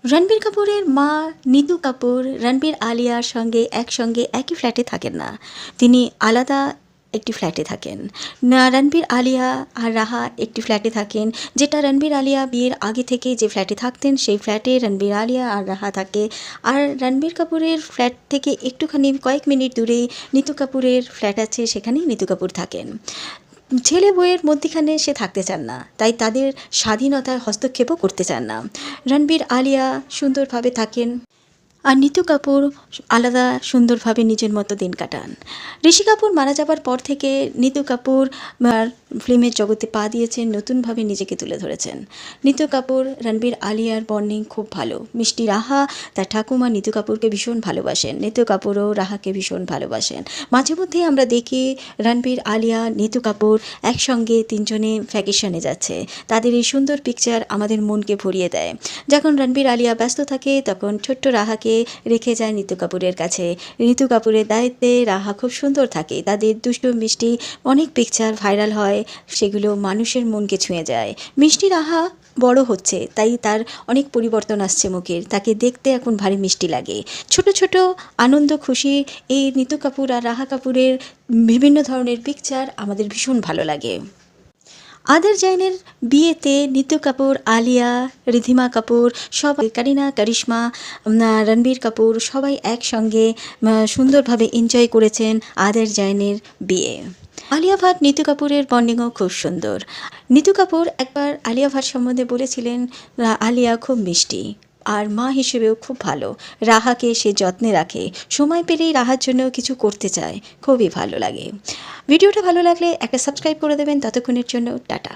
রণবীর কাপুরের মা নিতু কাপুর রণবীর আলিয়ার সঙ্গে একসঙ্গে একই ফ্ল্যাটে থাকেন না, তিনি আলাদা একটি ফ্ল্যাটে থাকেন। না, রণবীর আলিয়া আর রাহা একটি ফ্ল্যাটে থাকেন, যেটা রণবীর আলিয়া বিয়ের আগে থেকে যে ফ্ল্যাটে থাকতেন সেই ফ্ল্যাটে রণবীর আলিয়া আর রাহা থাকে। আর রণবীর কাপুরের ফ্ল্যাট থেকে একটুখানি কয়েক মিনিট দূরে নিতু কাপুরের ফ্ল্যাট আছে, সেখানেই নিতু কাপুর থাকেন। ছেলে বউয়ের মধ্যিখানে সে থাকতে চান না, তাই তাদের স্বাধীনতার হস্তক্ষেপও করতে চান না। রণবীর আলিয়া সুন্দরভাবে থাকেন, আর নিতু কাপুর আলাদা সুন্দরভাবে নিজের মতো দিন কাটান। ঋষি কাপুর মারা যাবার পর থেকে নিতু কাপুর ফিল্মের জগতে পা দিয়েছেন, নতুনভাবে নিজেকে তুলে ধরেছেন। নিতু কাপুর রণবীর আলিয়ার বন্ডিং খুব ভালো। মিষ্টি রাহা তার ঠাকুমা নিতু কাপুরকে ভীষণ ভালোবাসেন, নিতু কাপুরও রাহাকে ভীষণ ভালোবাসেন। মাঝে মধ্যেই আমরা দেখি রণবীর আলিয়া নিতু কাপুর একসঙ্গে তিনজনে ভ্যাকেশনে যাচ্ছে। তাদের এই সুন্দর পিকচার আমাদের মনকে ভরিয়ে দেয়। যখন রণবীর আলিয়া ব্যস্ত থাকে তখন ছোট্ট রাহাকে রেখে যায় নিতু কাপুরের কাছে। নিতু কাপুরের দায়িত্বে রাহা খুব সুন্দর থাকে। তাদের দুষ্টু মিষ্টি অনেক পিকচার ভাইরাল হয়, সেগুলো মানুষের মনকে ছুঁয়ে যায়। মিষ্টি রাহা বড় হচ্ছে, তাই তার অনেক পরিবর্তন আসছে মুখের, তাকে দেখতে এখন ভারী মিষ্টি লাগে। ছোট ছোট আনন্দ খুশি এই নিতু কাপুর আর রাহা কাপুরের বিভিন্ন ধরনের পিকচার আমাদের ভীষণ ভালো লাগে। আদের জাইনের বিয়েতে নিতু কাপুর, আলিয়া, রিধিমা কাপুর, সবাই, করিনা, করিশ্মা, রণবীর কাপুর সবাই একসঙ্গে সুন্দরভাবে এনজয় করেছেন আদের জাইনের বিয়ে। আলিয়া ভাট নিতু কাপুরের বন্ডিংও খুব সুন্দর। নিতু কাপুর একবার আলিয়া ভাট সম্বন্ধে বলেছিলেন, আলিয়া খুব মিষ্টি আর মা হিসেবেও খুব ভালো, রাহাকে সে যত্নে রাখে, সময় পেলেই রাহার জন্য কিছু করতে চায়, খুবই ভালো লাগে। ভিডিওটা ভালো লাগলে একটা সাবস্ক্রাইব করে দেবেন। ততক্ষণের জন্য টাটা।